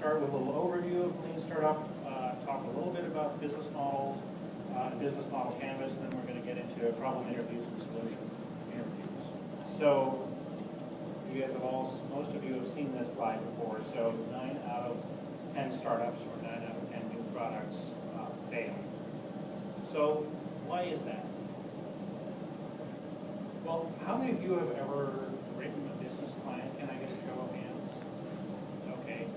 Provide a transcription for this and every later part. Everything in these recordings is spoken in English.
start with a little overview of Lean Startup, talk a little bit about business models, business model canvas, and then we're going to get into problem interviews and solution interviews. So you guys have most of you have seen this slide before. So 9 out of 10 startups or 9 out of 10 new products fail. So why is that? Well, how many of you have ever written a business plan? Can I get a show of hands? Okay.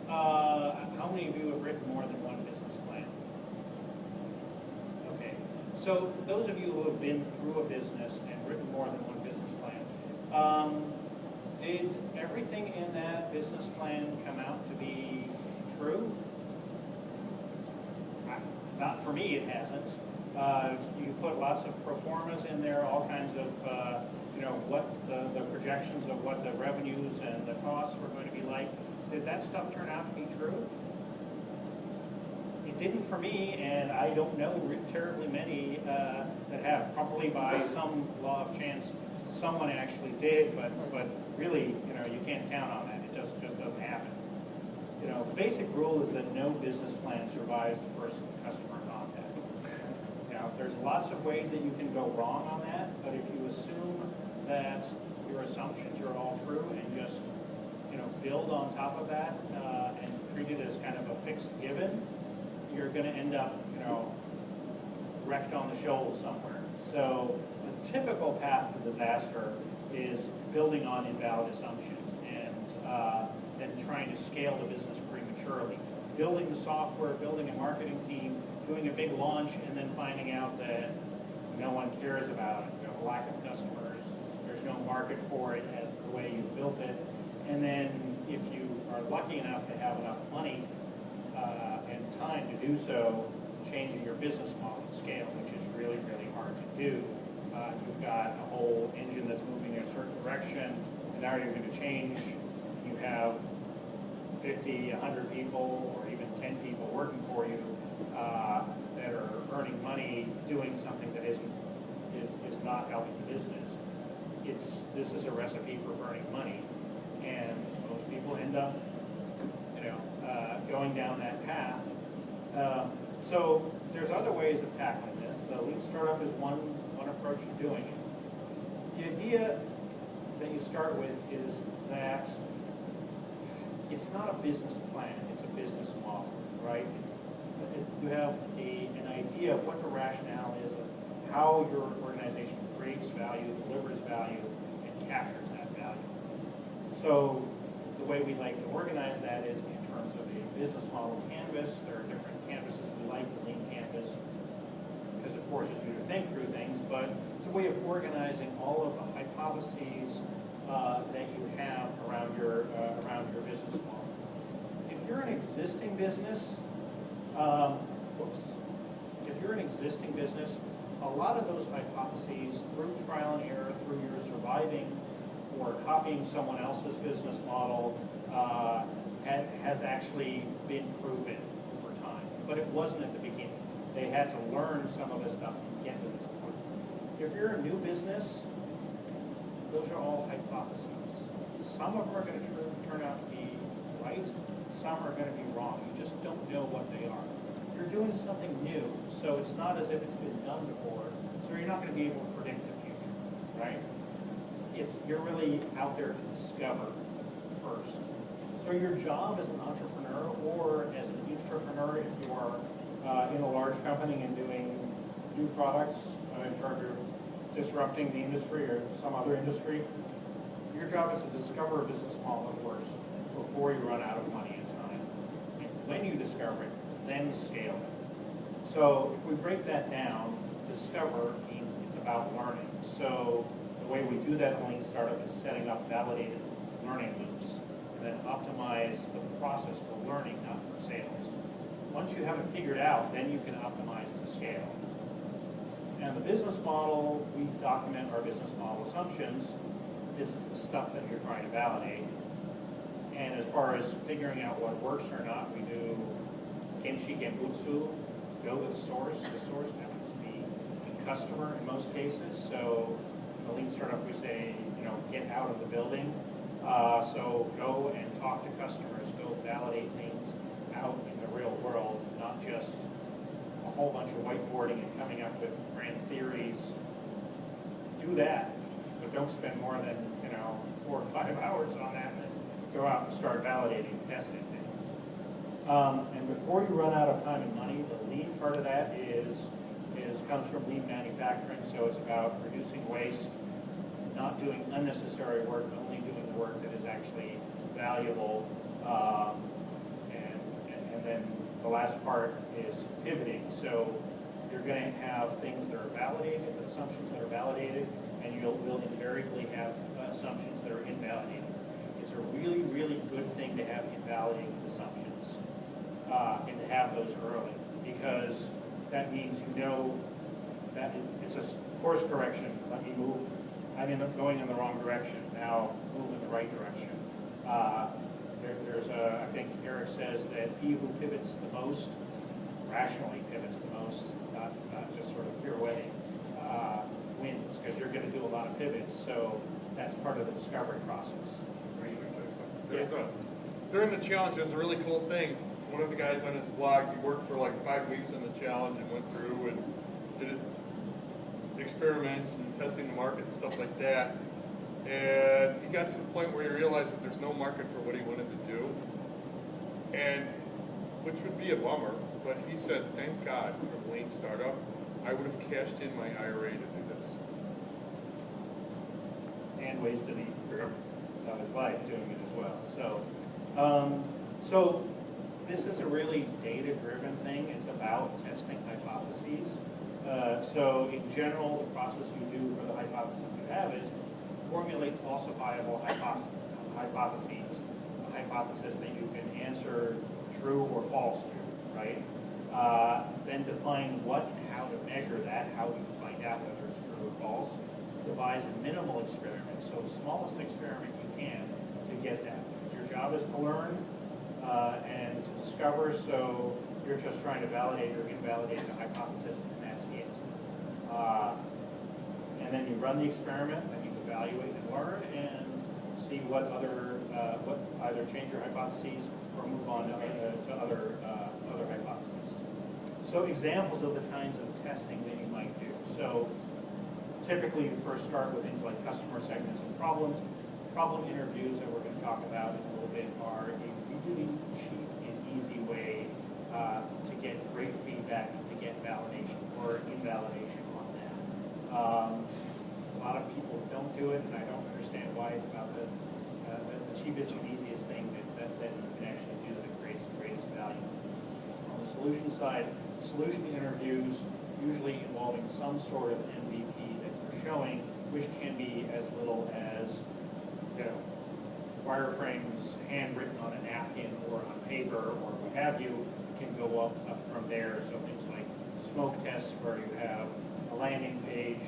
How many of you have written more than one business plan? Okay. So those of you who have been through a business and written more than one business plan, did everything in that business plan come out to be true? Not for me, it hasn't. You put lots of pro formas in there, all kinds of, what the projections of what the revenues and the costs were going to be like. Did that stuff turn out to be true? It didn't for me, and I don't know terribly many that have. Probably by some law of chance, someone actually did, but really, you can't count on that. It just doesn't happen. The basic rule is that no business plan survives the first customer contact. There's lots of ways that you can go wrong on that, but if you assume that your assumptions are all true and just build on top of that and treat it as kind of a fixed given, you're going to end up wrecked on the shoals somewhere. So the typical path to disaster is building on invalid assumptions and trying to scale the business prematurely. Building the software, building a marketing team, doing a big launch, and then finding out that no one cares about it. You have a lack of customers. There's no market for it as the way you built it. And then if you are lucky enough to have enough money and time to do so, changing your business model at scale, which is really, really hard to do. You've got a whole engine that's moving in a certain direction, and now you're going to change. You have 50, 100 people, or even 10 people working for you that are earning money doing something that is not helping the business. This is a recipe for burning money, and most people end up, going down that path. So there's other ways of tackling this. The Lean Startup is one approach to doing it. The idea that you start with is that it's not a business plan, it's a business model, right? You have an idea of what the rationale is of how your organization creates value, delivers value, and captures that value. So the way we like to organize that is in terms of a business model canvas. There are different canvases we like, the Lean Canvas, because it forces you to think through things, but it's a way of organizing all of the hypotheses that you have around your business model. If you're an existing business, a lot of those hypotheses, through trial and error, through your surviving or copying someone else's business model, has actually been proven over time. But it wasn't at the beginning. They had to learn some of this stuff to get to this point. If you're a new business, those are all hypotheses. Some of them are going to turn out to be right. Some are going to be wrong. You just don't know what they are. You're doing something new, so it's not as if it's been done before, so you're not going to be able to predict the future, right? You're really out there to discover first. So your job as an entrepreneur or as an intrapreneur, if you are in a large company and doing new products in charge of disrupting the industry or some other industry, your job is to discover a business model that works before you run out of money and time. And when you discover it, then scale it. So if we break that down, discover means it's about learning. So the way we do that in Lean Startup is setting up validated learning loops and then optimize the process for learning, not for sales. Once you have it figured out, then you can optimize to scale. And the business model, we document our business model assumptions. This is the stuff that you're trying to validate. And as far as figuring out what works or not, we do Kenshi Genbutsu, go to the source. The source happens to be the customer in most cases. So in the Lean Startup, we say, get out of the building. So go and talk to customers, go validate things, whole bunch of whiteboarding and coming up with grand theories, do that, but don't spend more than, 4 or 5 hours on that, and go out and start validating and testing things. And before you run out of time and money, the lean part of that comes from lean manufacturing, so it's about reducing waste, not doing unnecessary work, only doing the work that is actually valuable. And then the last part is pivoting. So you're going to have things that are validated, assumptions that are validated, and will invariably have assumptions that are invalidated. It's a really, really good thing to have invalidating assumptions and to have those early, because that means that it's a course correction. Let me move. I ended up going in the wrong direction. Now move in the right direction. I think Eric says that he who pivots the most, rationally pivots the most, not just sort of pirouetting, wins, because you're going to do a lot of pivots. So that's part of the discovery process. During the challenge, there's a really cool thing. One of the guys on his blog, he worked for like 5 weeks in the challenge and went through and did his experiments and testing the market and stuff like that. And he got to the point where he realized that there's no market for what he wanted to do, and which would be a bummer. But he said, "Thank God for Lean Startup. I would have cashed in my IRA to do this." And wasted a year of his life doing it as well. So this is a really data-driven thing. It's about testing hypotheses. So in general, the process you do for the hypothesis you have is formulate falsifiable hypotheses, a hypothesis that you can answer true or false to, right? Then define what and how to measure that, how do you find out whether it's true or false. Devise a minimal experiment, so the smallest experiment you can to get that. Because your job is to learn and to discover, so you're just trying to validate or invalidate the hypothesis, and that's it. And then you run the experiment, then you evaluate and learn, and see what either change your hypotheses or move on to other hypotheses. So examples of the kinds of testing that you might do. So typically you first start with things like customer segments and problems. Problem interviews that we're going to talk about in a little bit are a really cheap and easy way to get great feedback and to get validation or invalidation on that. A lot of people don't do it, and I don't understand why. It's about the cheapest and easiest thing that you can actually do that creates the greatest value. On the solution side, solution interviews usually involving some sort of MVP that you're showing, which can be as little as wireframes handwritten on a napkin or on paper or what have you, can go up from there. So things like smoke tests where you have a landing page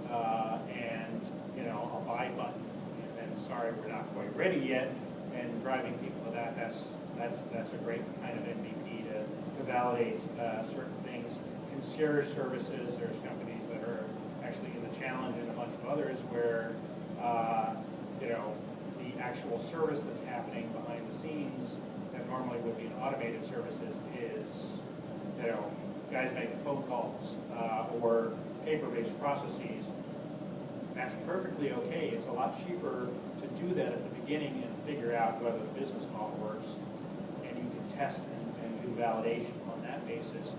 and a buy button, and then sorry, we're not quite ready yet, and driving people to that. That's a great kind of MVP to validate certain things. Concierge services, there's companies that are actually in the challenge and a bunch of others where the actual service that's happening behind the scenes that normally would be in automated services is guys making phone calls or paper-based processes. That's perfectly okay. It's a lot cheaper to do that at the beginning and figure out whether the business model works, and you can test and do validation on that basis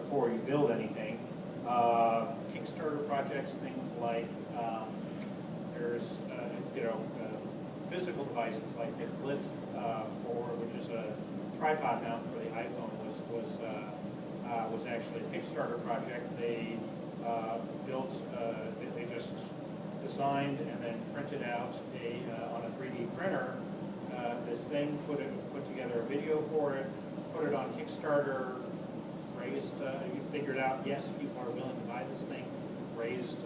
before you build anything. Kickstarter projects, things like there's physical devices like the Glyph which is a tripod mount for the iPhone, was actually a Kickstarter project. They they just designed and then printed out on a 3D printer this thing, put together a video for it, put it on Kickstarter, raised, you figured out, yes, people are willing to buy this thing, raised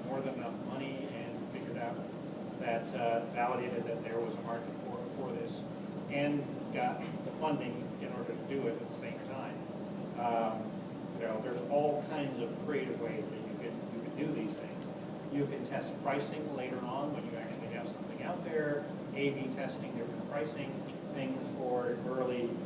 more than enough money, and figured out that validated that there was a market for this, and got the funding in order to do it at the same time. There's all kinds of creative ways that you can do these things. You can test pricing later on when you actually have something out there, A/B testing different pricing things for early